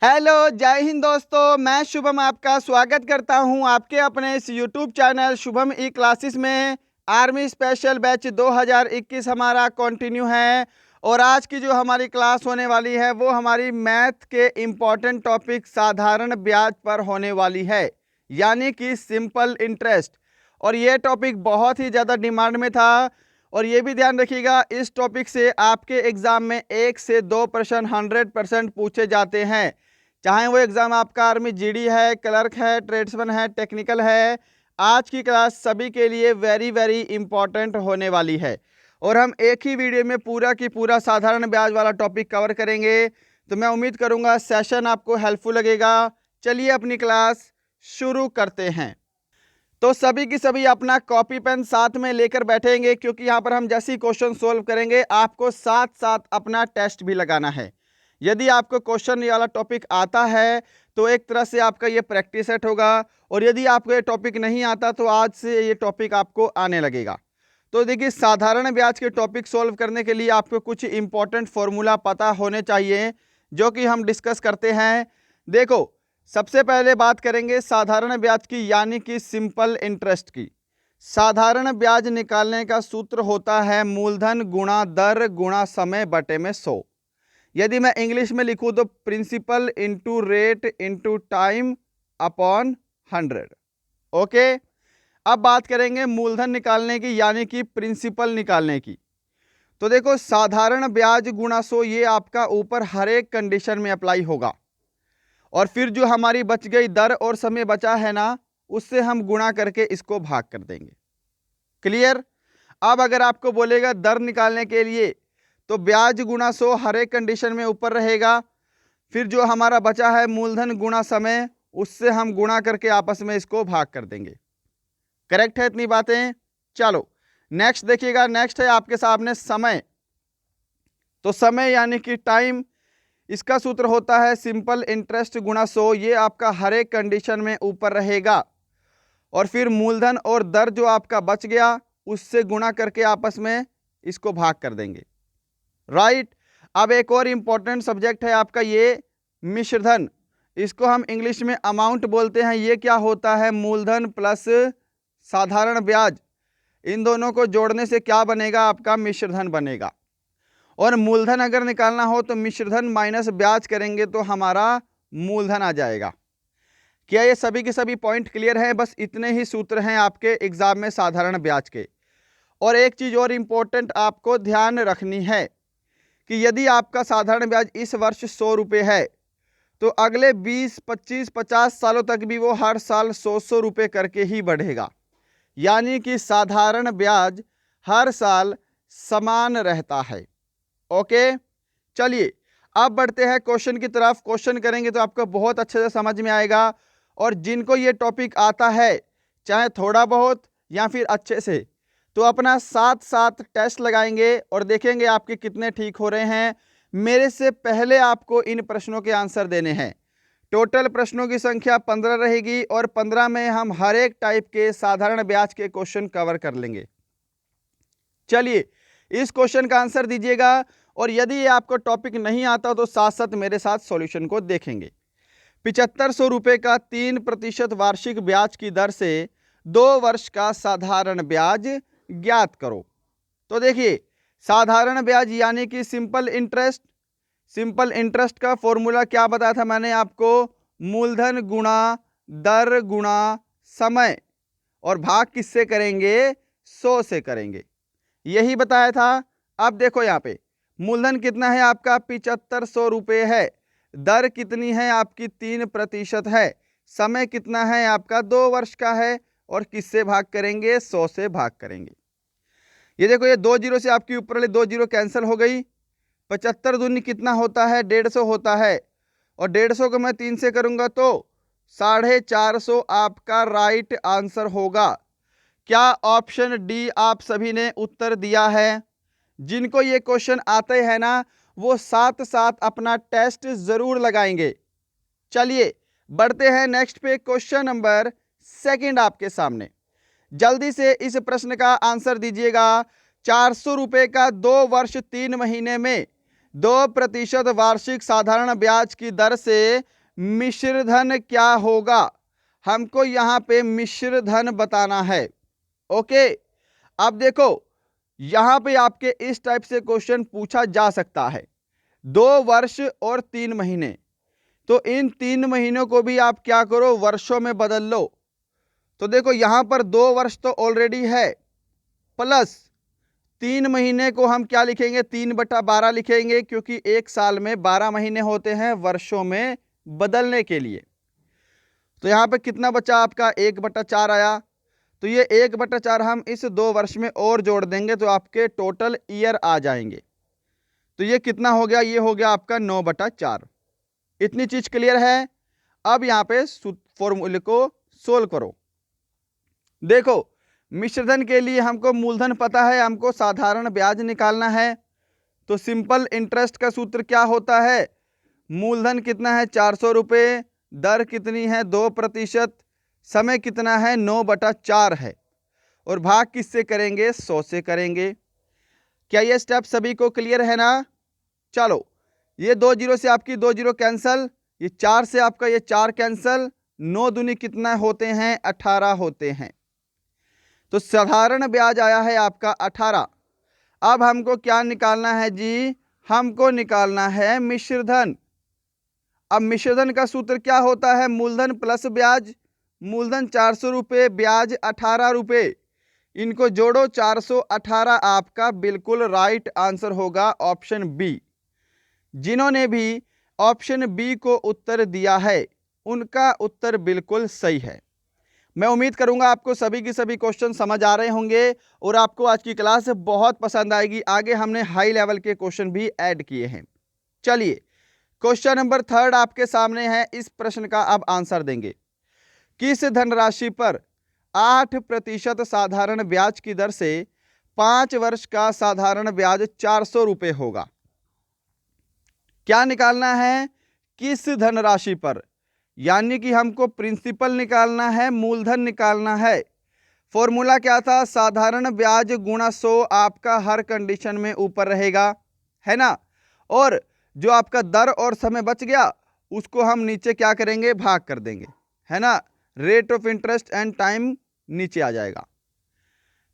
Hello, जय हिंद दोस्तों। मैं शुभम आपका स्वागत करता हूं आपके अपने इस यूट्यूब चैनल शुभम ई क्लासेस में। आर्मी स्पेशल बैच 2021 हमारा कंटिन्यू है और आज की जो हमारी क्लास होने वाली है वो हमारी मैथ के इम्पॉर्टेंट टॉपिक साधारण ब्याज पर होने वाली है, यानी कि सिंपल इंटरेस्ट। और ये टॉपिक बहुत ही ज़्यादा डिमांड में था और ये भी ध्यान रखिएगा, इस टॉपिक से आपके एग्ज़ाम में 1 से 2 प्रश्न 100% पूछे जाते हैं। चाहे वो एग्ज़ाम आपका आर्मी जीडी है, क्लर्क है, ट्रेड्समैन है, टेक्निकल है। आज की क्लास सभी के लिए वेरी वेरी इंपॉर्टेंट होने वाली है और हम एक ही वीडियो में पूरा की पूरा साधारण ब्याज वाला टॉपिक कवर करेंगे। तो मैं उम्मीद करूंगा सेशन आपको हेल्पफुल लगेगा। चलिए अपनी क्लास शुरू करते हैं। तो सभी की सभी अपना कॉपी पेन साथ में लेकर बैठेंगे, क्योंकि यहाँ पर हम जैसे ही क्वेश्चन सोल्व करेंगे आपको साथ साथ अपना टेस्ट भी लगाना है। यदि आपको क्वेश्चन वाला टॉपिक आता है तो एक तरह से आपका ये प्रैक्टिस सेट होगा, और यदि आपको ये टॉपिक नहीं आता तो आज से ये टॉपिक आपको आने लगेगा। तो देखिए, साधारण ब्याज के टॉपिक सोल्व करने के लिए आपको कुछ इंपॉर्टेंट फॉर्मूला पता होने चाहिए, जो कि हम डिस्कस करते हैं। देखो, सबसे पहले बात करेंगे साधारण ब्याज की, यानी कि सिंपल इंटरेस्ट की। साधारण ब्याज निकालने का सूत्र होता है मूलधन गुणा दर गुणा समय बटे में 100। यदि मैं इंग्लिश में लिखूं तो principal into rate into time upon 100। Okay, अब बात करेंगे मूलधन निकालने की, यानी कि प्रिंसिपल निकालने की। तो देखो, साधारण ब्याज गुणा 100 ये आपका ऊपर हर एक कंडीशन में अप्लाई होगा, और फिर जो हमारी बच गई दर और समय बचा है ना, उससे हम गुणा करके इसको भाग कर देंगे। क्लियर? अब अगर आपको बोलेगा दर निकालने के लिए, तो ब्याज गुणा 100 हर एक कंडीशन में ऊपर रहेगा, फिर जो हमारा बचा है मूलधन गुणा समय, उससे हम गुणा करके आपस में इसको भाग कर देंगे। करेक्ट है इतनी बातें? चलो नेक्स्ट देखिएगा। नेक्स्ट है आपके सामने समय। तो समय यानी कि टाइम, इसका सूत्र होता है सिंपल इंटरेस्ट गुणा 100। ये आपका हर एक कंडीशन में ऊपर रहेगा, और फिर मूलधन और दर जो आपका बच गया उससे गुणा करके आपस में इसको भाग कर देंगे। राइट। अब एक और इंपॉर्टेंट सब्जेक्ट है आपका ये मिश्रधन। इसको हम इंग्लिश में अमाउंट बोलते हैं। ये क्या होता है? मूलधन प्लस साधारण ब्याज, इन दोनों को जोड़ने से क्या बनेगा? आपका मिश्रधन बनेगा। और मूलधन अगर निकालना हो तो मिश्रधन माइनस ब्याज करेंगे तो हमारा मूलधन आ जाएगा। क्या ये सभी के सभी पॉइंट क्लियर हैं? बस इतने ही सूत्र हैं आपके एग्जाम में साधारण ब्याज के। और एक चीज और इंपॉर्टेंट आपको ध्यान रखनी है कि यदि आपका साधारण ब्याज इस वर्ष 100 रुपये है, तो अगले 20, 25, 50 सालों तक भी वो हर साल 100 रुपये करके ही बढ़ेगा, यानी कि साधारण ब्याज हर साल समान रहता है। ओके, चलिए अब बढ़ते हैं क्वेश्चन की तरफ। क्वेश्चन करेंगे तो आपको बहुत अच्छे से समझ में आएगा, और जिनको ये टॉपिक आता है, चाहे थोड़ा बहुत या फिर अच्छे से, तो अपना साथ साथ टेस्ट लगाएंगे और देखेंगे आपके कितने ठीक हो रहे हैं। मेरे से पहले आपको इन प्रश्नों के आंसर देने हैं। टोटल प्रश्नों की संख्या 15 रहेगी, और 15 में हम हर एक टाइप के साधारण ब्याज के क्वेश्चन कवर कर लेंगे। चलिए इस क्वेश्चन का आंसर दीजिएगा, और यदि ये आपको टॉपिक नहीं आता तो साथ साथ मेरे साथ सॉल्यूशन को देखेंगे। 7500 रुपये का 3% वार्षिक ब्याज की दर से 2 वर्ष का साधारण ब्याज ज्ञात करो। तो देखिए, साधारण ब्याज यानी कि सिंपल इंटरेस्ट। सिंपल इंटरेस्ट का फॉर्मूला क्या बताया था मैंने आपको? मूलधन गुणा दर गुणा समय, और भाग किससे करेंगे? 100 से करेंगे, यही बताया था। अब देखो यहाँ पे मूलधन कितना है आपका? 7500 रुपये है। दर कितनी है आपकी? 3% है। समय कितना है आपका? 2 वर्ष का है। और किससे भाग करेंगे? 100 से भाग करेंगे। ये देखो, ये 2 जीरो से आपकी ऊपर वाले 2 जीरो कैंसिल हो गई। 75 दूनी कितना होता है? 150 होता है, और 150 को मैं 3 से करूंगा तो 450 आपका राइट आंसर होगा। क्या ऑप्शन डी आप सभी ने उत्तर दिया है? जिनको ये क्वेश्चन आते हैं ना, वो साथ साथ अपना टेस्ट जरूर लगाएंगे। चलिए बढ़ते हैं नेक्स्ट पे। क्वेश्चन नंबर 2 आपके सामने। जल्दी से इस प्रश्न का आंसर दीजिएगा। 400 रुपये का 2 वर्ष 3 महीने में 2% वार्षिक साधारण ब्याज की दर से मिश्र धन क्या होगा, हमको यहाँ पे मिश्र धन बताना है। ओके, अब देखो यहाँ पे आपके इस टाइप से क्वेश्चन पूछा जा सकता है, 2 वर्ष और 3 महीने, तो इन 3 महीनों को भी आप क्या करो, वर्षों में बदल लो। तो देखो यहाँ पर 2 वर्ष तो ऑलरेडी है, प्लस 3 महीने को हम क्या लिखेंगे, 3/12 लिखेंगे, क्योंकि एक साल में 12 महीने होते हैं वर्षों में बदलने के लिए। तो यहाँ पे कितना बचा आपका, 1/4 आया। तो ये 1/4 हम इस 2 वर्ष में और जोड़ देंगे तो आपके टोटल ईयर आ जाएंगे। तो ये कितना हो गया, ये हो गया आपका 9/4। इतनी चीज क्लियर है। अब यहाँ पे फॉर्मूले को सोल्व करो। देखो मिश्रधन के लिए हमको मूलधन पता है, हमको साधारण ब्याज निकालना है। तो सिंपल इंटरेस्ट का सूत्र क्या होता है, मूलधन कितना है 400 रुपये, दर कितनी है 2%, समय कितना है 9/4 है, और भाग किससे करेंगे, 100 से करेंगे। क्या ये स्टेप सभी को क्लियर है ना। चलो ये 2 जीरो से आपकी 2 जीरो कैंसल, ये 4 से आपका ये 4 कैंसल, 9 दूनी कितना होते हैं 18 होते हैं। तो साधारण ब्याज आया है आपका 18। अब हमको क्या निकालना है जी, हमको निकालना है मिश्रधन। अब मिश्रधन का सूत्र क्या होता है, मूलधन प्लस ब्याज। मूलधन 400 रुपये, ब्याज 18 रुपये, इनको जोड़ो 418, आपका बिल्कुल राइट आंसर होगा ऑप्शन बी। जिन्होंने भी ऑप्शन बी को उत्तर दिया है उनका उत्तर बिल्कुल सही है। मैं उम्मीद करूंगा आपको सभी के सभी क्वेश्चन समझ आ रहे होंगे और आपको आज की क्लास बहुत पसंद आएगी। आगे हमने हाई लेवल के क्वेश्चन भी ऐड किए हैं। चलिए क्वेश्चन नंबर 3 आपके सामने है। इस प्रश्न का आप आंसर देंगे, किस धनराशि पर 8% साधारण ब्याज की दर से 5 वर्ष का साधारण ब्याज 400 रुपये होगा। क्या निकालना है, किस धनराशि पर, यानी कि हमको प्रिंसिपल निकालना है, मूलधन निकालना है। फॉर्मूला क्या था, साधारण ब्याज गुणा 100, आपका हर कंडीशन में ऊपर रहेगा, है ना। और जो आपका दर और समय बच गया उसको हम नीचे क्या करेंगे, भाग कर देंगे, है ना। Rate of interest and time नीचे आ जाएगा।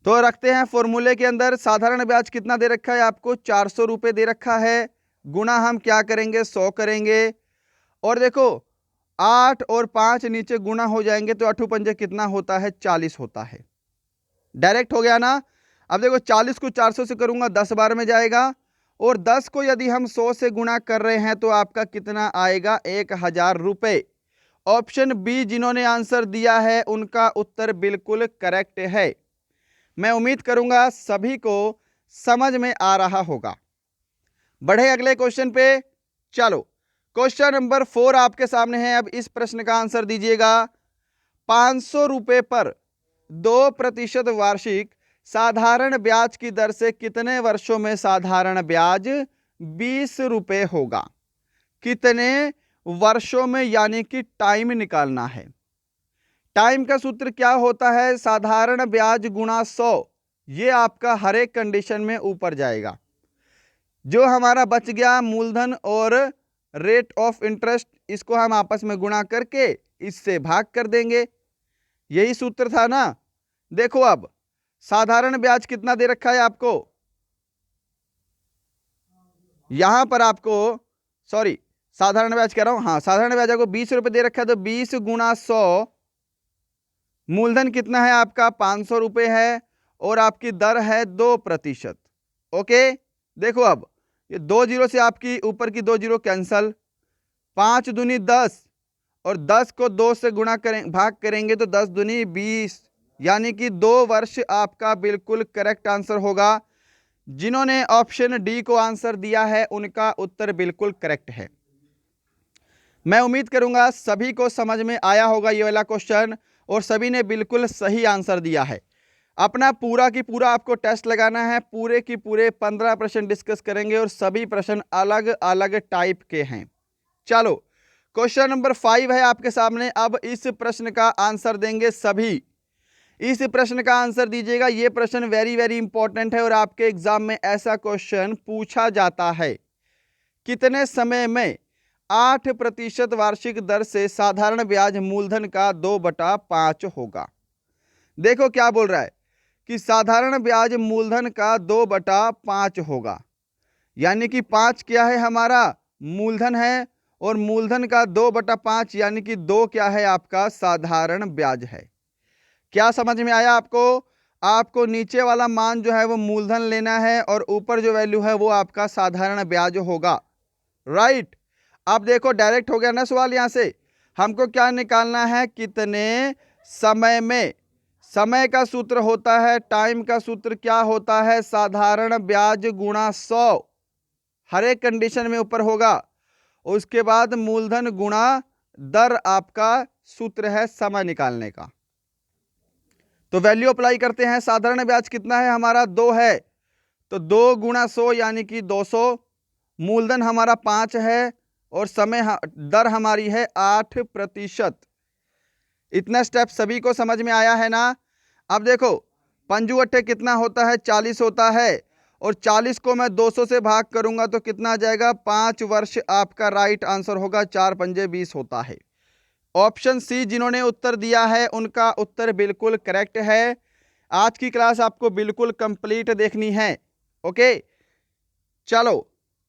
तो रखते हैं फॉर्मूले के अंदर, साधारण ब्याज कितना दे रखा है आपको, 400 रुपये दे रखा है, गुणा हम क्या करेंगे 100 करेंगे। और देखो 8 और 5 नीचे गुणा हो जाएंगे तो 8 पंजे कितना होता है, 40 होता है। डायरेक्ट हो गया ना। अब देखो 40 को 400 से करूंगा 10 बार में जाएगा, और 10 को यदि हम 100 से गुणा कर रहे हैं तो आपका कितना आएगा, 1000 रुपये। ऑप्शन बी जिन्होंने आंसर दिया है उनका उत्तर बिल्कुल करेक्ट है। मैं उम्मीद करूंगा सभी को समझ में आ रहा होगा। बढ़े अगले क्वेश्चन पे। चलो क्वेश्चन नंबर 4 आपके सामने है। अब इस प्रश्न का आंसर दीजिएगा, 500 रुपये पर 2% वार्षिक साधारण ब्याज की दर से कितने वर्षों में साधारण ब्याज 20 रुपये होगा। कितने वर्षों में, यानी कि टाइम निकालना है। टाइम का सूत्र क्या होता है, साधारण ब्याज गुणा 100, ये आपका हर एक कंडीशन में ऊपर जाएगा। जो हमारा बच गया मूलधन और रेट ऑफ इंटरेस्ट, इसको हम आपस में गुणा करके इससे भाग कर देंगे। यही सूत्र था ना। देखो अब साधारण ब्याज कितना दे रखा है आपको, यहां पर आपको, सॉरी साधारण ब्याज कह रहा हूं, हाँ साधारण ब्याज आपको 20 रुपये दे रखा है, तो 20 गुणा 100, मूलधन कितना है आपका 500 रुपये है, और आपकी दर है 2%। ओके, देखो अब ये 2 जीरो से आपकी ऊपर की 2 जीरो कैंसल, 5 दूनी 10, और 10 को 2 से गुणा करें, भाग करेंगे तो 10 दूनी 20, यानी कि 2 वर्ष आपका बिल्कुल करेक्ट आंसर होगा। जिन्होंने ऑप्शन डी को आंसर दिया है उनका उत्तर बिल्कुल करेक्ट है। मैं उम्मीद करूंगा सभी को समझ में आया होगा ये वाला क्वेश्चन, और सभी ने बिल्कुल सही आंसर दिया है। अपना पूरा की पूरा आपको टेस्ट लगाना है, पूरे की पूरे 15 प्रश्न डिस्कस करेंगे और सभी प्रश्न अलग अलग टाइप के हैं। चलो क्वेश्चन नंबर 5 है आपके सामने। अब इस प्रश्न का आंसर देंगे सभी। इस प्रश्न का आंसर दीजिएगा। ये प्रश्न वेरी वेरी इंपॉर्टेंट है और आपके एग्जाम में ऐसा क्वेश्चन पूछा जाता है। कितने समय में 8% वार्षिक दर से साधारण ब्याज मूलधन का 2/5 होगा। देखो क्या बोल रहा है कि साधारण ब्याज मूलधन का 2/5 होगा, यानी कि 5 क्या है हमारा मूलधन है और मूलधन का 2/5 यानी कि 2 क्या है आपका साधारण ब्याज है। क्या समझ में आया आपको? आपको नीचे वाला मान जो है वो मूलधन लेना है और ऊपर जो वैल्यू है वो आपका साधारण ब्याज होगा। राइट, अब देखो डायरेक्ट हो गया ना सवाल। यहां से हमको क्या निकालना है, कितने समय में। समय का सूत्र होता है, टाइम का सूत्र क्या होता है, साधारण ब्याज गुणा 100, हर एक कंडीशन में ऊपर होगा। उसके बाद मूलधन गुणा दर आपका सूत्र है समय निकालने का। तो वैल्यू अप्लाई करते हैं। साधारण ब्याज कितना है हमारा 2 है, तो 2 गुणा 100 यानी कि 200। मूलधन हमारा 5 है और समय दर हमारी है 8%। इतना स्टेप सभी को समझ में आया है ना? अब देखो पंजू अट्ठे कितना होता है, 40 होता है और 40 को मैं 200 से भाग करूंगा तो कितना आ जाएगा, 5 वर्ष आपका राइट आंसर होगा। 4 पंजे 20 होता है। ऑप्शन सी जिन्होंने उत्तर दिया है उनका उत्तर बिल्कुल करेक्ट है। आज की क्लास आपको बिल्कुल कंप्लीट देखनी है। ओके, चलो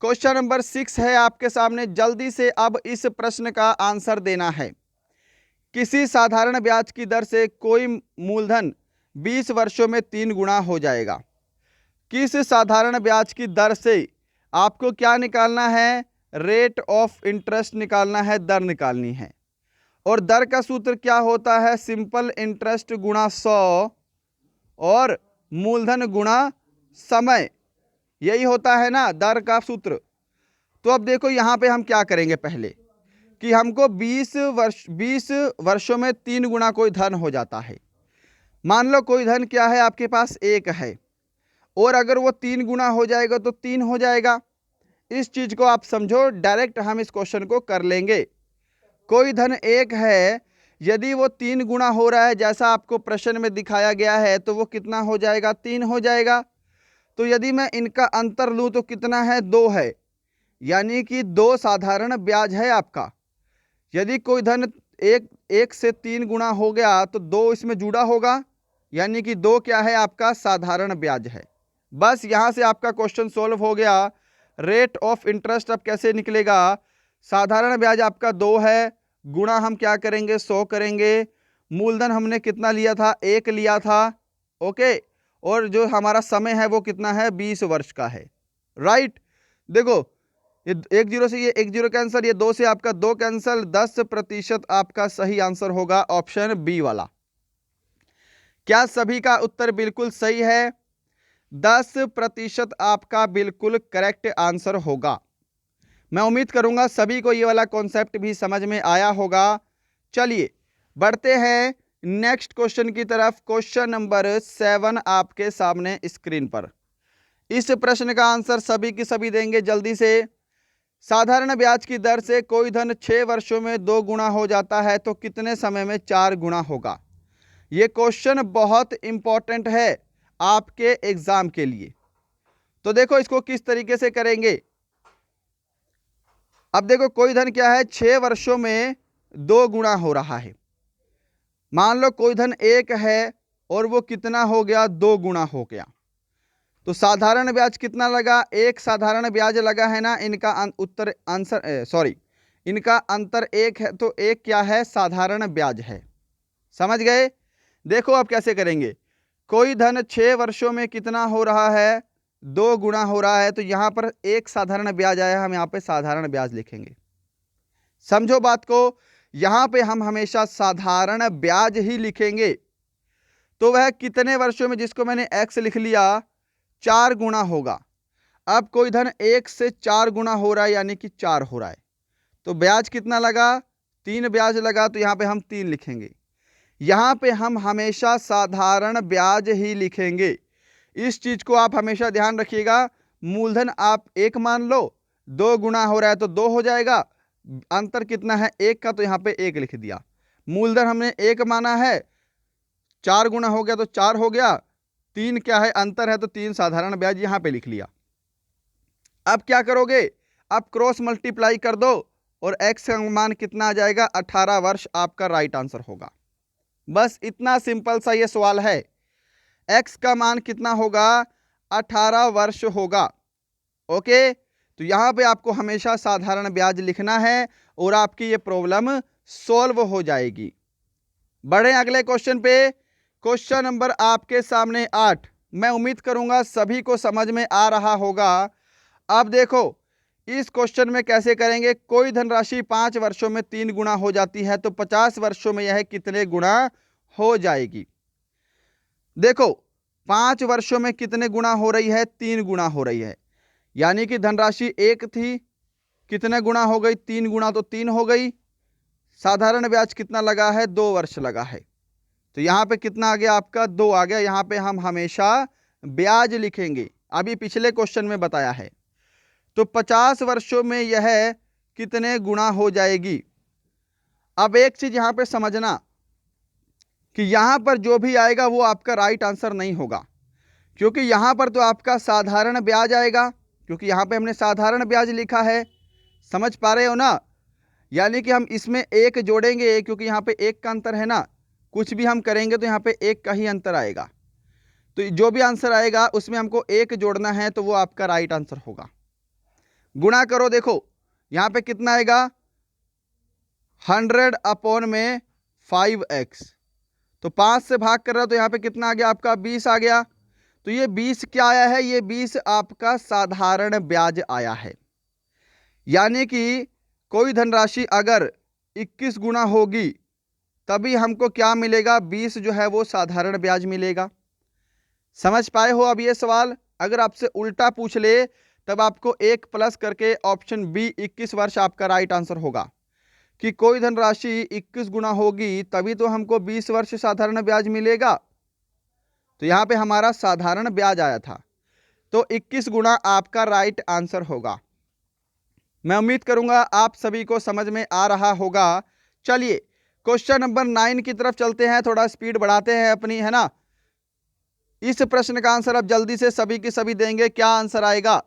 क्वेश्चन नंबर 6 है आपके सामने। जल्दी से अब इस प्रश्न का आंसर देना है। किसी साधारण ब्याज की दर से कोई मूलधन 20 वर्षों में 3 गुना हो जाएगा। किस साधारण ब्याज की दर से आपको क्या निकालना है, रेट ऑफ इंटरेस्ट निकालना है, दर निकालनी है। और दर का सूत्र क्या होता है, सिंपल इंटरेस्ट गुणा 100 और मूलधन गुणा समय, यही होता है ना दर का सूत्र। तो अब देखो यहां पे हम क्या करेंगे, पहले कि हमको 20 वर्षों में 3 गुना कोई धन हो जाता है। मान लो कोई धन क्या है आपके पास 1 है और अगर वो 3 गुना हो जाएगा तो 3 हो जाएगा। इस चीज को आप समझो, डायरेक्ट हम इस क्वेश्चन को कर लेंगे। कोई धन 1 है, यदि वो 3 गुना हो रहा है जैसा आपको प्रश्न में दिखाया गया है तो वो कितना हो जाएगा, 3 हो जाएगा। तो यदि मैं इनका अंतर लूं तो कितना है, 2 है, यानी कि 2 साधारण ब्याज है आपका। यदि कोई धन 1 से 3 गुना हो गया तो 2 इसमें जुड़ा होगा, यानी कि 2 क्या है आपका साधारण ब्याज है। बस यहां से आपका क्वेश्चन सोल्व हो गया। रेट ऑफ इंटरेस्ट अब कैसे निकलेगा, साधारण ब्याज आपका 2 है, गुणा हम क्या करेंगे 100 करेंगे। मूलधन हमने कितना लिया था, 1 लिया था। ओके, और जो हमारा समय है वो कितना है, 20 वर्ष का है। राइट, देखो ये 1 0 से ये 1 0 कैंसिल, ये 2 से आपका 2 कैंसिल, 10% आपका सही आंसर होगा ऑप्शन बी वाला। क्या सभी का उत्तर बिल्कुल सही है? 10% आपका बिल्कुल करेक्ट आंसर होगा। मैं उम्मीद करूंगा सभी को ये वाला कॉन्सेप्ट भी समझ में आया होगा। चलिए बढ़ते हैं नेक्स्ट क्वेश्चन की तरफ। क्वेश्चन नंबर 7 आपके सामने स्क्रीन पर। इस प्रश्न का आंसर सभी की सभी देंगे जल्दी से। साधारण ब्याज की दर से कोई धन 6 वर्षों में 2 गुना हो जाता है तो कितने समय में 4 गुना होगा। यह क्वेश्चन बहुत इंपॉर्टेंट है आपके एग्जाम के लिए। तो देखो इसको किस तरीके से करेंगे। अब देखो कोई धन क्या है, 6 वर्षों में 2 गुना हो रहा है। मान लो कोई धन 1 है और वो कितना हो गया, 2 गुना हो गया। तो साधारण ब्याज कितना लगा, 1 साधारण ब्याज लगा है ना। इनका उत्तर आंसर सॉरी इनका अंतर 1 है तो 1 क्या है, साधारण ब्याज है। समझ गए? देखो अब कैसे करेंगे। कोई धन 6 वर्षों में कितना हो रहा है, 2 गुना हो रहा है। तो यहां पर 1 साधारण ब्याज आया, हम यहां पे साधारण ब्याज लिखेंगे। समझो बात को, यहां पे हम हमेशा साधारण ब्याज ही लिखेंगे। तो वह कितने वर्षों में, जिसको मैंने x लिख लिया, 4 गुना होगा। अब कोई धन 1 से 4 गुना हो रहा है यानी कि 4 हो रहा है। तो ब्याज कितना लगा, 3 ब्याज लगा। तो यहां पे हम 3 लिखेंगे। यहां पे हम हमेशा साधारण ब्याज ही लिखेंगे। इस चीज को आप हमेशा ध्यान रखिएगा। मूलधन आप 1 मान लो, 2 गुना हो रहा है तो 2 हो जाएगा। अंतर कितना है 1 का, तो यहां पे 1 लिख दिया। मूलधन हमने 1 माना है, 4 गुना हो गया तो 4 हो गया। 3 क्या है, अंतर है, तो 3 साधारण ब्याज यहां पे लिख लिया। अब क्या करोगे, अब क्रॉस मल्टीप्लाई कर दो और x का मान कितना आ जाएगा 18 वर्ष आपका राइट आंसर होगा। बस इतना सिंपल सा ये सवाल है। x का मान कितना होगा 18 वर्ष होगा। ओके, तो यहां पे आपको हमेशा साधारण ब्याज लिखना है और आपकी ये प्रॉब्लम सॉल्व हो जाएगी। बढ़े अगले क्वेश्चन पे। क्वेश्चन नंबर आपके सामने 8। मैं उम्मीद करूंगा सभी को समझ में आ रहा होगा। अब देखो इस क्वेश्चन में कैसे करेंगे। कोई धनराशि 5 वर्षों में 3 गुना हो जाती है तो 50 वर्षों में यह कितने गुना हो जाएगी। देखो 5 वर्षों में कितने गुना हो रही है, 3 गुना हो रही है। यानी कि धनराशि 1 थी, कितने गुना हो गई, 3 गुना, तो 3 हो गई। साधारण ब्याज कितना लगा है, 2 वर्ष लगा है। तो यहां पे कितना आ गया आपका 2 आ गया। यहां पे हम हमेशा ब्याज लिखेंगे, अभी पिछले क्वेश्चन में बताया है। तो 50 वर्षों में यह कितने गुना हो जाएगी। अब एक चीज यहां पे समझना कि यहां पर जो भी आएगा वो आपका राइट आंसर नहीं होगा, क्योंकि यहां पर तो आपका साधारण ब्याज आएगा, क्योंकि यहां पे हमने साधारण ब्याज लिखा है। समझ पा रहे हो ना। यानी कि हम इसमें एक जोड़ेंगे, क्योंकि यहां पे एक का अंतर है ना, कुछ भी हम करेंगे तो यहां पे एक का ही अंतर आएगा। तो जो भी आंसर आएगा उसमें हमको एक जोड़ना है, तो वो आपका राइट आंसर होगा। गुणा करो, देखो यहां पे कितना आएगा 100 अपॉन में 5x। तो 5 से भाग कर रहा हो तो यहां पे कितना आ गया आपका 20 आ गया। तो ये 20 क्या आया है, ये 20 आपका साधारण ब्याज आया है। यानी कि कोई धनराशि अगर 21 गुना होगी तभी हमको क्या मिलेगा, 20 जो है वो साधारण ब्याज मिलेगा। समझ पाए हो अब ये सवाल। अगर आपसे उल्टा पूछ ले तब आपको 1 प्लस करके ऑप्शन बी 21 वर्ष आपका राइट आंसर होगा, कि कोई धनराशि 21 गुना होगी तभी तो हमको 20 वर्ष साधारण ब्याज मिलेगा। तो यहां पे हमारा साधारण ब्याज आया था, तो 21 गुना आपका राइट आंसर होगा। मैं उम्मीद करूंगा आप सभी को समझ में आ रहा होगा। चलिए क्वेश्चन नंबर 9 की तरफ चलते हैं, थोड़ा स्पीड बढ़ाते हैं अपनी, है ना। इस प्रश्न का आंसर अब जल्दी से सभी के सभी देंगे, क्या आंसर आएगा।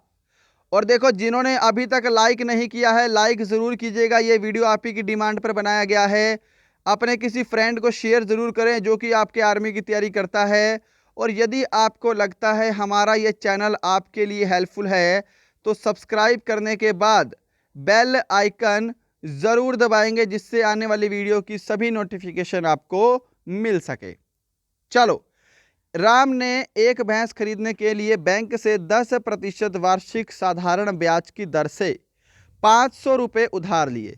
और देखो जिन्होंने अभी तक लाइक नहीं किया है लाइक जरूर कीजिएगा। ये वीडियो आप ही की डिमांड पर बनाया गया है। अपने किसी फ्रेंड को शेयर जरूर करें जो कि आपके आर्मी की तैयारी करता है। और यदि आपको लगता है हमारा ये चैनल आपके लिए हेल्पफुल है तो सब्सक्राइब करने के बाद बेल आइकन जरूर दबाएंगे, जिससे आने वाली वीडियो की सभी नोटिफिकेशन आपको मिल सके। चलो, राम ने एक भैंस खरीदने के लिए बैंक से 10% वार्षिक साधारण ब्याज की दर से 500 रुपये उधार लिए।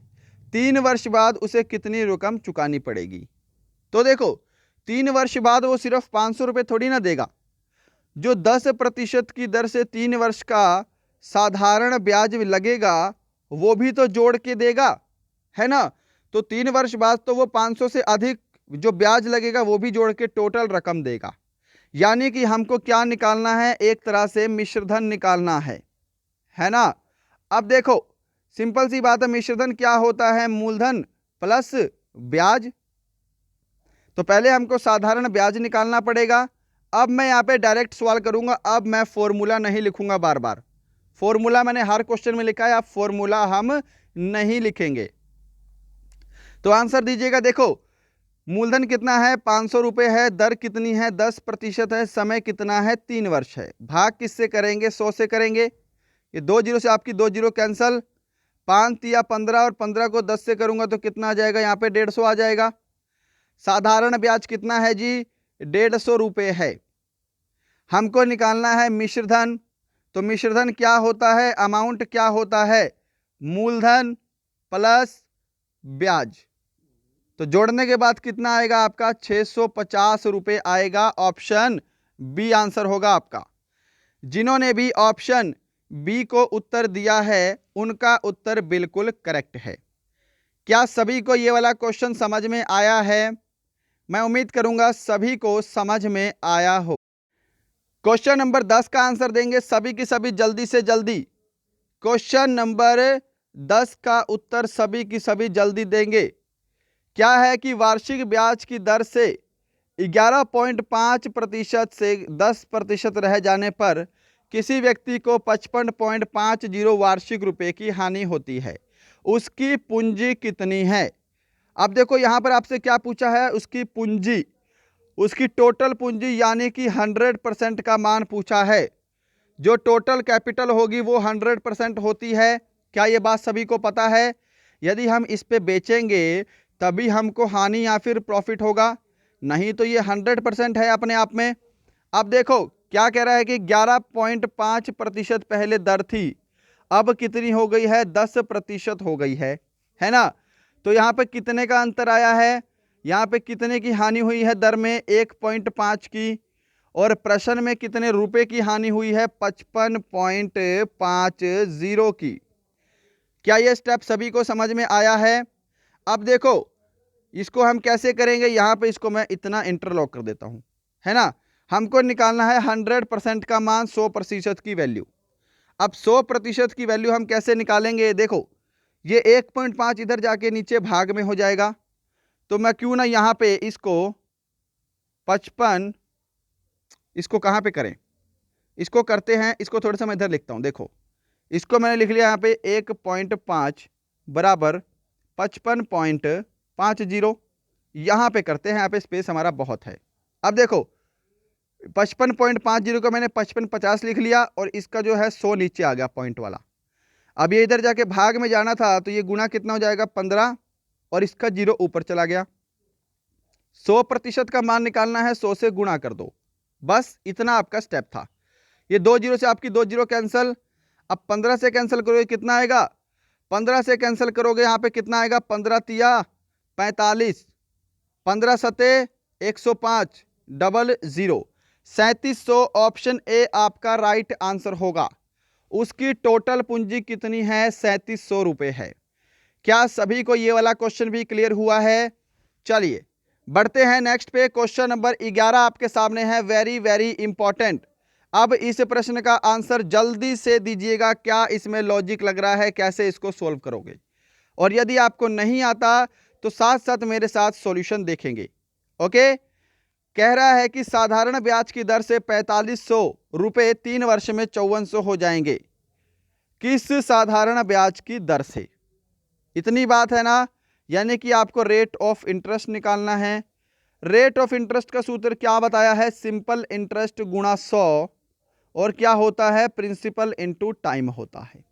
3 वर्ष बाद उसे कितनी रकम चुकानी पड़ेगी। तो देखो 3 वर्ष बाद वो सिर्फ 500 रुपये थोड़ी ना देगा, जो 10% की दर से 3 वर्ष का साधारण ब्याज लगेगा वो भी तो जोड़ के देगा, है ना। तो 3 वर्ष बाद तो वो 500 से अधिक जो ब्याज लगेगा वो भी जोड़ के टोटल रकम देगा। यानी कि हमको क्या निकालना है, एक तरह से मिश्रधन निकालना है ना। अब देखो सिंपल सी बात है, मिश्रधन क्या होता है, मूलधन प्लस ब्याज। तो पहले हमको साधारण ब्याज निकालना पड़ेगा। अब मैं यहाँ पे डायरेक्ट सवाल करूंगा, अब मैं फॉर्मूला नहीं लिखूंगा बार बार। फॉर्मूला मैंने हर क्वेश्चन में लिखा है, अब फॉर्मूला हम नहीं लिखेंगे। तो आंसर दीजिएगा। देखो मूलधन कितना है 500 रुपये है, दर कितनी है 10% है, समय कितना है 3 वर्ष है। भाग किससे करेंगे, 100 से करेंगे। ये 2 जीरो से आपकी 2 जीरो कैंसल, 5 या 15 और 15 को 10 से करूंगा तो कितना आ जाएगा, यहाँ पे 150 आ जाएगा। साधारण ब्याज कितना है जी 150 रुपये है। हमको निकालना है मिश्रधन। तो मिश्रधन क्या होता है, अमाउंट क्या होता है, मूलधन प्लस ब्याज। तो जोड़ने के बाद कितना आएगा आपका 650 रुपये आएगा। ऑप्शन बी आंसर होगा आपका। जिन्होंने भी ऑप्शन बी को उत्तर दिया है उनका उत्तर बिल्कुल करेक्ट है। क्या सभी को ये वाला क्वेश्चन समझ में आया है। मैं उम्मीद करूंगा सभी को समझ में आया हो। क्वेश्चन नंबर 10 का आंसर देंगे सभी की सभी जल्दी से जल्दी। क्वेश्चन नंबर 10 का उत्तर सभी की सभी जल्दी देंगे। क्या है कि वार्षिक ब्याज की दर से 11.5% से 10% रह जाने पर किसी व्यक्ति को 55.50 वार्षिक रुपए की हानि होती है। उसकी पूंजी कितनी है। अब देखो यहाँ पर आपसे क्या पूछा है, उसकी पूंजी, उसकी टोटल पूंजी यानी कि 100% का मान पूछा है। जो टोटल कैपिटल होगी वो 100% होती है। क्या ये बात सभी को पता है? यदि हम इस पे बेचेंगे तभी हमको हानि या फिर प्रॉफिट होगा, नहीं तो ये 100% है अपने आप में। अब देखो क्या कह रहा है कि 11.5% पहले दर थी, अब कितनी हो गई है, 10% हो गई है ना। तो यहाँ पे कितने का अंतर आया है, यहाँ पे कितने की हानि हुई है दर में, 1.5 की, और प्रश्न में कितने रुपए की हानि हुई है, 55.50 की। क्या ये स्टेप सभी को समझ में आया है? अब देखो इसको हम कैसे करेंगे, यहां पे इसको मैं इतना इंटरलॉक कर देता हूं, है ना। हमको निकालना है 100% का मान, 100% की वैल्यू। अब 100% की वैल्यू हम कैसे निकालेंगे, देखो ये 1.5 इधर जाके नीचे भाग में हो जाएगा, तो मैं क्यों ना यहां पे इसको 55, इसको कहां पे करें, इसको करते हैं, इसको थोड़ा सा मैं इधर लिखता हूं। देखो इसको मैंने लिख लिया यहाँ पे 1.5 बराबर 55.50, यहाँ पे करते हैं, यहाँ पे स्पेस हमारा बहुत है। अब देखो 55.50 को मैंने 5550 लिख लिया, और इसका जो है 100 नीचे आ गया पॉइंट वाला। अब ये इधर जाके भाग में जाना था, तो ये गुना कितना हो जाएगा, 15, और इसका 0 ऊपर चला गया। 100% का मान निकालना है, 100 से गुणा कर दो, बस इतना आपका स्टेप था। ये 2 जीरो से आपकी 2 जीरो कैंसिल, अब 15 से कैंसिल करोगे कितना आएगा, 15 से कैंसिल करोगे यहाँ पे कितना आएगा, 15 तिया 45, 15 सते 105, डबल 0, 3700 ऑप्शन ए आपका राइट आंसर होगा। उसकी टोटल पूंजी कितनी है, 3700 रुपए है। क्या सभी को ये वाला क्वेश्चन भी क्लियर हुआ है? चलिए बढ़ते हैं नेक्स्ट पे। क्वेश्चन नंबर 11 आपके सामने है, वेरी वेरी इंपॉर्टेंट। अब इस प्रश्न का आंसर जल्दी से दीजिएगा, क्या इसमें लॉजिक लग रहा है, कैसे इसको सोल्व करोगे, और यदि आपको नहीं आता तो साथ साथ मेरे साथ सॉल्यूशन देखेंगे। ओके, कह रहा है कि साधारण ब्याज की दर से 4500 रुपए 3 वर्ष में 5400 हो जाएंगे। किस साधारण ब्याज की दर से, इतनी बात है ना। यानी कि आपको रेट ऑफ इंटरेस्ट निकालना है। रेट ऑफ इंटरेस्ट का सूत्र क्या बताया है, सिंपल इंटरेस्ट गुणा 100, और क्या होता है, प्रिंसिपल इनटू टाइम होता है,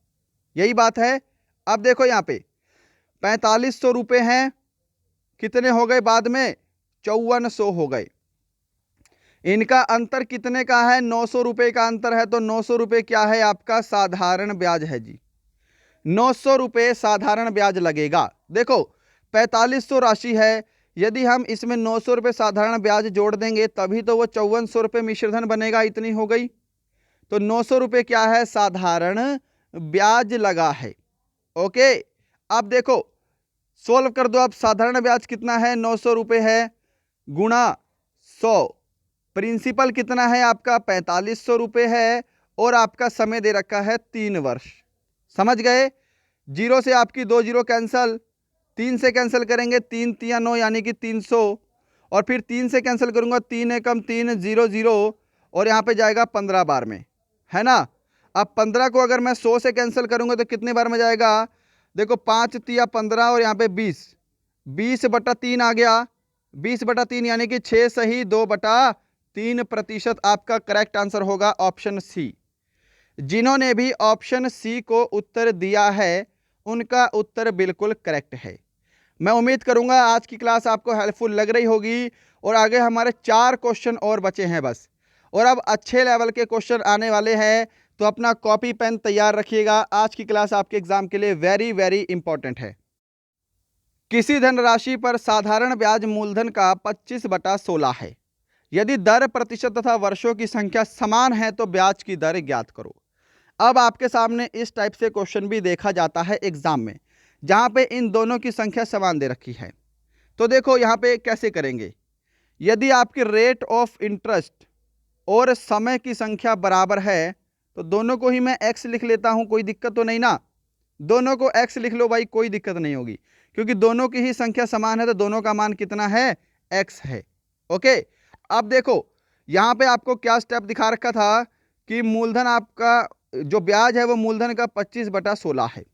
यही बात है। अब देखो यहां पे 4500 रुपए हैं, कितने हो गए बाद में, 5400 हो गए। इनका अंतर कितने का है, 900 रुपए का अंतर है, तो 900 रुपए क्या है आपका, साधारण ब्याज है जी। 900 रुपए साधारण ब्याज लगेगा। देखो 4500 राशि है, यदि हम इसमें 900 रुपए साधारण ब्याज जोड़ देंगे तभी तो वो 5400 रुपए मिश्रधन बनेगा, इतनी हो गई। तो 900 रुपए क्या है, साधारण ब्याज लगा है। ओके, अब देखो सोल्व कर दो। अब साधारण ब्याज कितना है, 900 रुपए है, गुणा 100, प्रिंसिपल कितना है आपका, 4500 रुपए है, और आपका समय दे रखा है 3 वर्ष। समझ गए, 0 से आपकी 2 जीरो कैंसल, 3 से कैंसिल करेंगे, 3 तिया 9 यानी कि 300, और फिर 3 से कैंसिल करूंगा, 3 एकम 3, 0 0, और यहाँ पे जाएगा 15 बार में, है ना। अब 15 को अगर मैं 100 से कैंसिल करूंगा तो कितने बार में जाएगा, देखो 5 तिया 15, और यहाँ पे 20, 20/3 आ गया, 20/3 यानी कि 6 सही 2/3% आपका करेक्ट आंसर होगा ऑप्शन सी। जिन्होंने भी ऑप्शन सी को उत्तर दिया है उनका उत्तर बिल्कुल करेक्ट है। मैं उम्मीद करूंगा आज की क्लास आपको हेल्पफुल लग रही होगी, और आगे हमारे 4 क्वेश्चन और बचे हैं बस, और अब अच्छे लेवल के क्वेश्चन आने वाले हैं, तो अपना कॉपी पेन तैयार रखिएगा। आज की क्लास आपके एग्जाम के लिए वेरी वेरी इंपॉर्टेंट है। किसी धनराशि पर साधारण ब्याज मूलधन का 25/16 है। यदि दर प्रतिशत तथा वर्षों की संख्या समान है तो ब्याज की दर ज्ञात करो। अब आपके सामने इस टाइप से क्वेश्चन भी देखा जाता है एग्जाम में, जहां पे इन दोनों की संख्या समान दे रखी है। तो देखो यहां पे कैसे करेंगे, यदि आपकी रेट ऑफ इंटरेस्ट और समय की संख्या बराबर है तो दोनों को ही मैं एक्स लिख लेता हूं, कोई दिक्कत तो नहीं ना। दोनों को एक्स लिख लो भाई, कोई दिक्कत नहीं होगी, क्योंकि दोनों की ही संख्या समान है, तो दोनों का मान कितना है, एक्स है। ओके, अब देखो यहां पे आपको क्या स्टेप दिखा रखा था कि मूलधन आपका जो ब्याज है वो मूलधन का 25/16 है।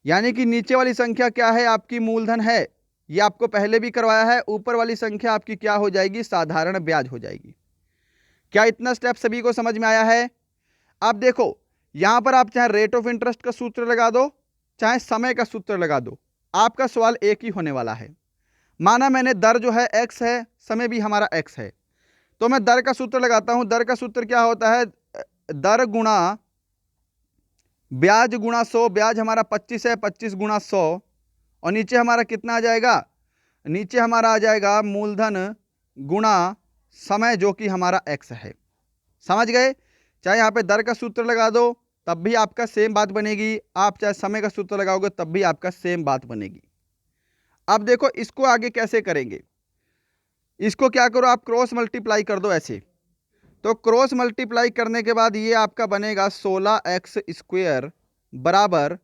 यानी कि नीचे वाली संख्या क्या है, आपकी मूलधन है, ये आपको पहले भी करवाया है। ऊपर वाली संख्या आपकी क्या हो जाएगी, साधारण ब्याज हो जाएगी। क्या इतना स्टेप सभी को समझ में आया है? अब देखो यहां पर आप चाहे रेट ऑफ इंटरेस्ट का सूत्र लगा दो, चाहे समय का सूत्र लगा दो, आपका सवाल एक ही होने वाला है। माना मैंने दर जो है x है, समय भी हमारा x है, तो मैं दर का सूत्र लगाता हूं। दर का सूत्र क्या होता है, दर गुणा ब्याज गुणा 100। ब्याज हमारा 25 है, 25 गुणा 100, और नीचे हमारा कितना आ जाएगा, नीचे हमारा आ जाएगा मूलधन गुणा समय जो कि हमारा x है। समझ गए? चाहे यहाँ पे दर का सूत्र लगा दो तब भी आपका सेम बात बनेगी, आप चाहे समय का सूत्र लगाओगे तब भी आपका सेम बात बनेगी। अब देखो इसको आगे कैसे करेंगे, इसको क्या करो, आप क्रॉस मल्टीप्लाई कर दो ऐसे। तो क्रॉस मल्टीप्लाई करने के बाद ये आपका बनेगा 16x² बराबर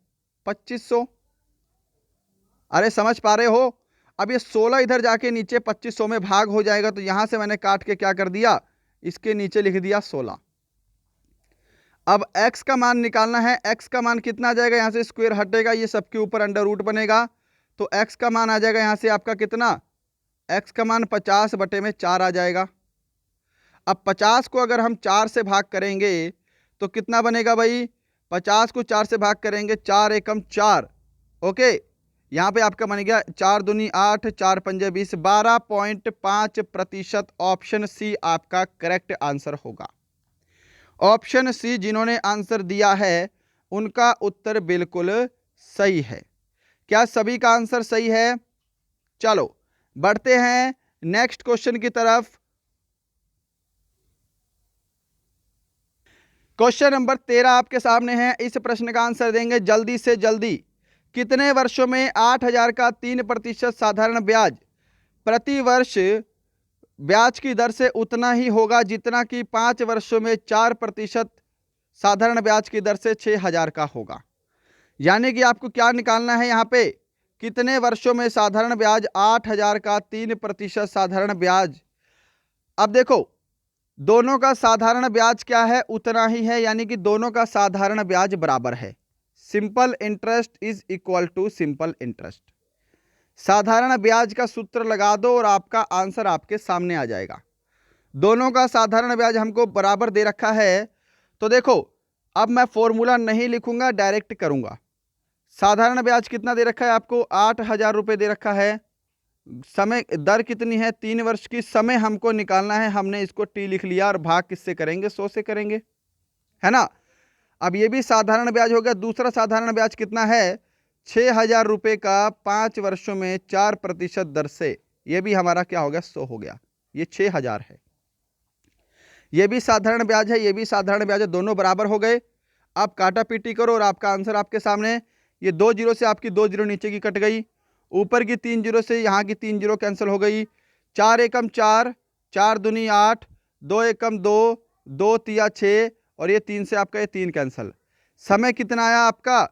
2500। अरे समझ पा रहे हो? अब ये 16 इधर जाके नीचे 2500 में भाग हो जाएगा, तो यहां से मैंने काट के क्या कर दिया, इसके नीचे लिख दिया 16। अब x का मान निकालना है। x का मान कितना आ जाएगा, यहां से स्क्वायर हटेगा, ये सबके ऊपर अंडर रूट बनेगा, तो x का मान आ जाएगा यहां से आपका कितना, x का मान 50/4 आ जाएगा। अब 50 को अगर हम 4 से भाग करेंगे तो कितना बनेगा भाई, 50 को 4 से भाग करेंगे, 4 एकम 4। ओके, यहाँ पे आपका बन गया 4 दूनी 8, 4 पंजे 20, 12.5%। ऑप्शन सी आपका करेक्ट आंसर होगा। ऑप्शन सी जिन्होंने आंसर दिया है उनका उत्तर बिल्कुल सही है। क्या सभी का आंसर सही है? चलो बढ़ते हैं नेक्स्ट क्वेश्चन की तरफ। क्वेश्चन नंबर 13 आपके सामने है। इस प्रश्न का आंसर देंगे जल्दी से जल्दी। कितने वर्षों में 8000 का 3% साधारण ब्याज प्रति वर्ष ब्याज की दर से उतना ही होगा जितना कि 5 वर्षों में 4% साधारण ब्याज की दर से 6000 का होगा। यानी कि आपको क्या निकालना है यहाँ पे, कितने वर्षों में साधारण ब्याज 8000 का 3% साधारण ब्याज। अब देखो दोनों का साधारण ब्याज क्या है, उतना ही है, यानी कि दोनों का साधारण ब्याज बराबर है। Simple interest is equal to simple interest. साधारण ब्याज का सूत्र लगा दो और आपका आंसर आपके सामने आ जाएगा। दोनों का साधारण ब्याज हमको बराबर दे रखा है, तो देखो अब मैं फॉर्मूला नहीं लिखूंगा, डायरेक्ट करूंगा। साधारण ब्याज कितना दे रखा है आपको, 8000 रुपये दे रखा है। समय दर कितनी है, 3 वर्ष की। समय हमको निकालना है, हमने इसको टी लिख लिया, और भाग किससे करेंगे, 100 से करेंगे, है ना। अब ये भी साधारण ब्याज हो गया। दूसरा साधारण ब्याज कितना है, 6000 रुपये का 5 वर्षों में 4% दर से, ये भी हमारा क्या हो गया, 100 हो गया। ये 6000 है, ये भी साधारण ब्याज है, ये भी साधारण ब्याज है, दोनों बराबर हो गए। आप काटा पीटी करो और आपका आंसर आपके सामने। ये 2 जीरो से आपकी 2 जीरो नीचे की कट गई, ऊपर की 3 जीरो से यहाँ की 3 जीरो कैंसिल हो गई। 4 एकम 4, 4 दूनी 8, 2 एकम 2, 2 तिया 6, और ये 3 से आपका ये 3 कैंसिल। समय कितना आया आपका,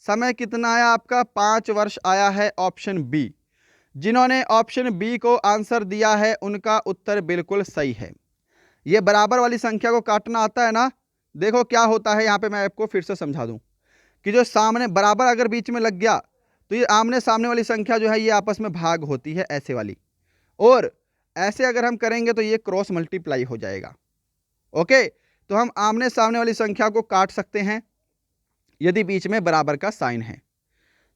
समय कितना आया आपका, 5 वर्ष आया है। ऑप्शन बी, जिन्होंने ऑप्शन बी को आंसर दिया है उनका उत्तर बिल्कुल सही है। ये बराबर वाली संख्या को काटना आता है ना, देखो क्या होता है। यहाँ पे मैं आपको फिर से समझा दूं कि जो सामने बराबर अगर बीच में लग गया तो ये आमने सामने वाली संख्या जो है ये आपस में भाग होती है ऐसे वाली, और ऐसे अगर हम करेंगे तो ये क्रॉस मल्टीप्लाई हो जाएगा। ओके, तो हम आमने सामने वाली संख्या को काट सकते हैं यदि बीच में बराबर का साइन है।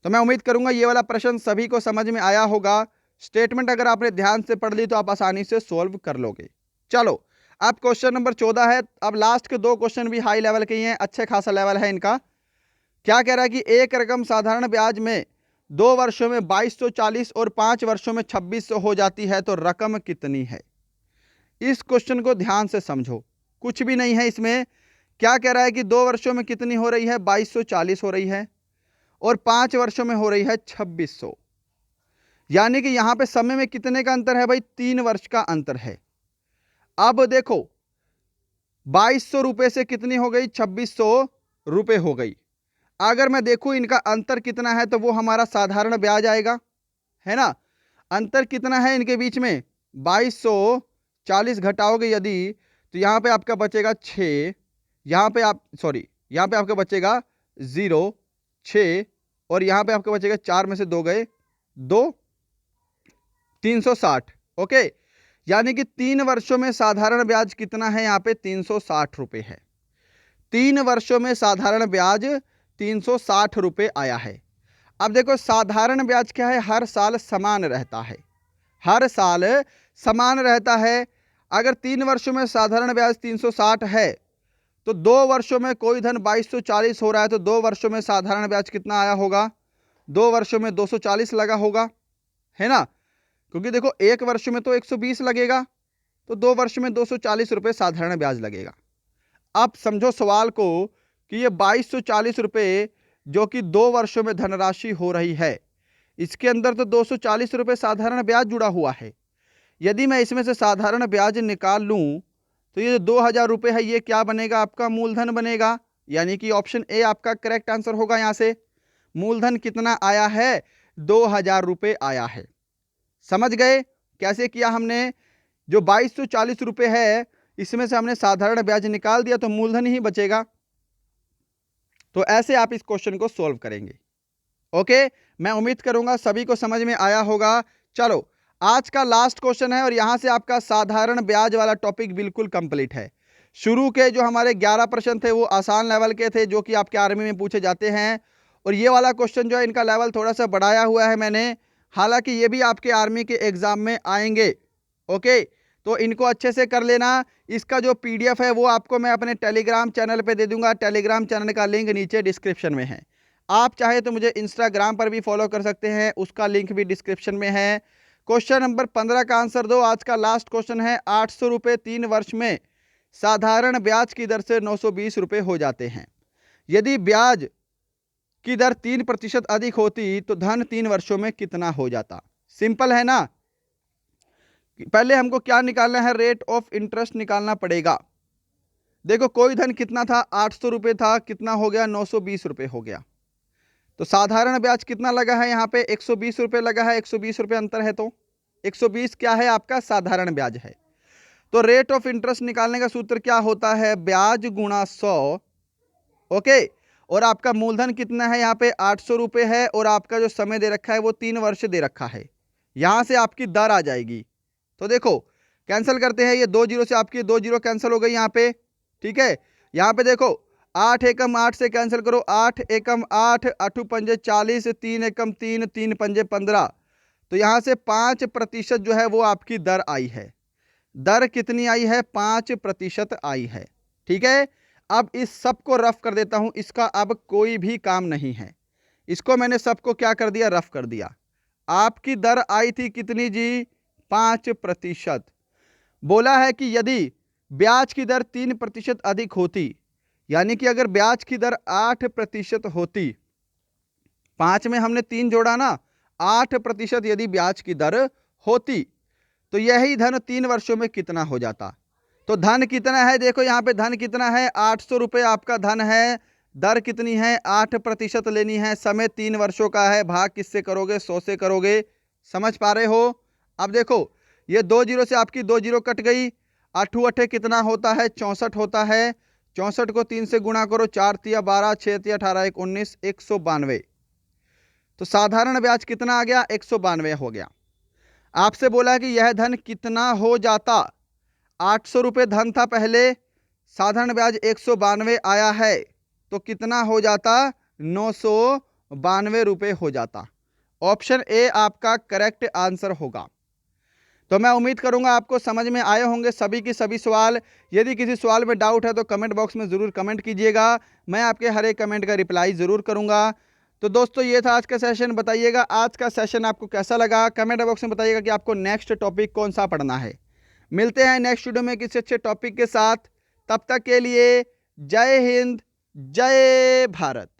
तो मैं उम्मीद करूंगा ये वाला प्रश्न सभी को समझ में आया होगा। स्टेटमेंट अगर आपने ध्यान से पढ़ ली तो आप आसानी से सोल्व कर लोगे। चलो अब क्वेश्चन नंबर 14 है। अब लास्ट के 2 क्वेश्चन भी हाई लेवल के ही हैं, अच्छे खासा लेवल है इनका। क्या कह रहा है कि एक रकम साधारण ब्याज में 2 वर्षों में 2240 और 5 वर्षों में 2600 हो जाती है, तो रकम कितनी है। इस क्वेश्चन को ध्यान से समझो, कुछ भी नहीं है इसमें। क्या कह रहा है कि 2 वर्षों में कितनी हो रही है, 2240 हो रही है, और 5 वर्षों में हो रही है 2600। यानी कि यहां पे समय में कितने का अंतर है भाई, 3 वर्ष का अंतर है। अब देखो 2200 रुपए से कितनी हो गई, 2600 रुपए हो गई। अगर मैं देखूं इनका अंतर कितना है तो वो हमारा साधारण ब्याज आएगा, है ना। अंतर कितना है इनके बीच में, 2240 घटाओगे यदि तो यहां पे आपका बचेगा 6, यहां पे आप सॉरी यहां पे आपका बचेगा 0, 6, और यहाँ पे आपको बचेगा 4 में से 2 गए 2, 360। ओके, यानी कि 3 वर्षों में साधारण ब्याज कितना है? यहाँ पे 360 रुपये है। 3 वर्षों में साधारण ब्याज 360 रुपये आया है। अब देखो साधारण ब्याज क्या है? हर साल समान रहता है, हर साल समान रहता है। अगर 3 वर्षों में साधारण ब्याज 360 है तो 2 वर्षों में कोई धन 2240 हो रहा है, तो 2 वर्षों में साधारण ब्याज कितना आया होगा? 2 वर्षों में 240 लगा होगा, है ना? क्योंकि देखो 1 वर्ष में तो 120 लगेगा, तो 2 वर्ष में 240 रुपये साधारण ब्याज लगेगा। अब समझो सवाल को कि ये 2240 रुपये जो कि 2 वर्षों में धनराशि हो रही है, इसके अंदर तो 240 रुपये साधारण ब्याज जुड़ा हुआ है। यदि मैं इसमें से साधारण ब्याज निकाल लूं तो ये जो 2000 रुपये है ये क्या बनेगा? आपका मूलधन बनेगा। यानी कि ऑप्शन ए आपका करेक्ट आंसर होगा। यहाँ से मूलधन कितना आया है? 2000 रुपये आया है। समझ गए कैसे किया हमने? जो 2240 रुपये है इसमें से हमने साधारण ब्याज निकाल दिया तो मूलधन ही बचेगा। तो ऐसे आप इस क्वेश्चन को सॉल्व करेंगे। ओके, मैं उम्मीद करूंगा सभी को समझ में आया होगा। चलो आज का लास्ट क्वेश्चन है और यहां से आपका साधारण ब्याज वाला टॉपिक बिल्कुल कंप्लीट है। शुरू के जो हमारे 11 प्रश्न थे वो आसान लेवल के थे जो कि आपके आर्मी में पूछे जाते हैं, और ये वाला क्वेश्चन जो है इनका लेवल थोड़ा सा बढ़ाया हुआ है मैंने, हालांकि ये भी आपके आर्मी के एग्जाम में आएंगे। ओके, तो इनको अच्छे से कर लेना। इसका जो PDF है वो आपको मैं अपने टेलीग्राम चैनल पे दे दूंगा। टेलीग्राम चैनल का लिंक नीचे डिस्क्रिप्शन में है। आप चाहे तो मुझे इंस्टाग्राम पर भी फॉलो कर सकते हैं, उसका लिंक भी डिस्क्रिप्शन में है। क्वेश्चन नंबर 15 का आंसर दो। आज का लास्ट क्वेश्चन है 800 रुपये 3 वर्ष में साधारण ब्याज की दर से 920 रुपये हो जाते हैं। यदि ब्याज की दर 3% अधिक होती तो धन 3 वर्षों में कितना हो जाता? सिंपल है ना। पहले हमको क्या निकालना है? रेट ऑफ इंटरेस्ट निकालना पड़ेगा। देखो कोई धन कितना था? 800 रुपये था, कितना हो गया? 920 रुपये हो गया। तो साधारण ब्याज कितना लगा है? यहाँ पे 120 रुपये लगा है। 120 रुपये अंतर है तो 120 क्या है? आपका साधारण ब्याज है। तो रेट ऑफ इंटरेस्ट निकालने का सूत्र क्या होता है? ब्याज गुणा 100। ओके, और आपका मूलधन कितना है? यहाँ पे 800 रुपये है और आपका जो समय दे रखा है वो 3 वर्ष दे रखा है। यहाँ से आपकी दर आ जाएगी। तो देखो कैंसिल करते हैं, ये 2 जीरो से आपकी 2 जीरो कैंसिल हो गई यहाँ पे। ठीक है, यहाँ पे देखो 8 एकम 8 से कैंसिल करो, 8 एकम 8, 8 पंजे 40, 3 एकम 3, 3 पंजे 15। तो यहाँ से 5% जो है वो आपकी दर आई है। दर कितनी आई है? 5% आई है। ठीक है, अब इस सब को रफ कर देता हूं, इसका अब कोई भी काम नहीं है। इसको मैंने सबको क्या कर दिया? रफ कर दिया। आपकी दर आई थी कितनी जी? 5%। बोला है कि यदि ब्याज की दर 3% अधिक होती, यानी कि अगर ब्याज की दर 8% होती, 5 में हमने 3 जोड़ा ना, 8% यदि ब्याज की दर होती तो यही धन 3 वर्षों में कितना हो जाता? तो धन कितना है? देखो यहाँ पे धन कितना है? 800 रुपये आपका धन है। दर कितनी है? 8% लेनी है। समय 3 वर्षों का है। भाग किससे करोगे? 100 से करोगे। समझ पा रहे हो? अब देखो ये 2 जीरो से आपकी 2 जीरो कट गई। 8 अठे कितना होता है? 64 होता है। 64 को 3 से गुणा करो, 4 तिया 12, 6 तिया 18, 1 19, 192। तो साधारण ब्याज कितना आ गया? 192 हो गया। आपसे बोला कि यह धन कितना हो जाता? 800 रुपये धन था पहले, साधारण ब्याज 192 आया है, तो कितना हो जाता? 992 रुपये हो जाता। ऑप्शन ए आपका करेक्ट आंसर होगा। तो मैं उम्मीद करूंगा आपको समझ में आए होंगे सभी के सभी सवाल। यदि किसी सवाल में डाउट है तो कमेंट बॉक्स में ज़रूर कमेंट कीजिएगा, मैं आपके हर एक कमेंट का रिप्लाई ज़रूर करूंगा। तो दोस्तों ये था आज का सेशन। बताइएगा आज का सेशन आपको कैसा लगा, कमेंट बॉक्स में बताइएगा कि आपको नेक्स्ट टॉपिक कौन सा पढ़ना है। मिलते हैं नेक्स्ट वीडियो में किसी अच्छे टॉपिक के साथ। तब तक के लिए जय हिंद, जय भारत।